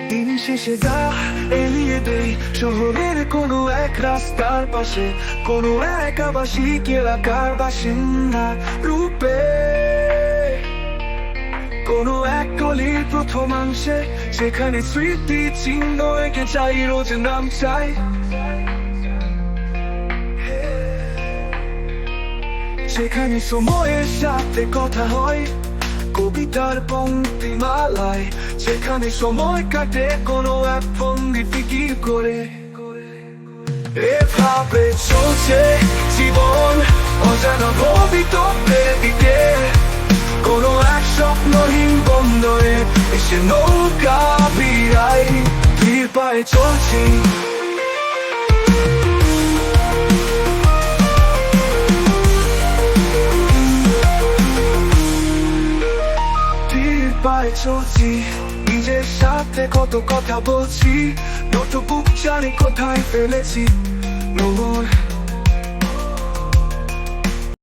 দিন শেষে গা এলিয়ে দেই শহরের কোনো এক রাস্তার পাশে, কোনো এক আবাসিক এলাকার বাসিন্দা রূপে। কোনো এক গলির প্রথমাংশে, সেখানে স্মৃতি চিহ্ন এঁকে চাই, রোজ নাম চাই। সেখানে সময়ের সাথে কথা হয় কবিতার পংক্তিমালায়, সেখানে সময় কাটে কোনো এক ভঙ্গি ফিকির করে। এভাবে চলছে জীবন অজানা ভবিষ্যতের দিকে, কোনো এক স্বপ্নহীন বন্দরে এসে নৌকা বিরাই, ধীর পায়ে চলছি। পায়ে চলছি, নিজের সাথে কত কথা বলছি, নোটবুক জানি কোথায় ফেলেছি।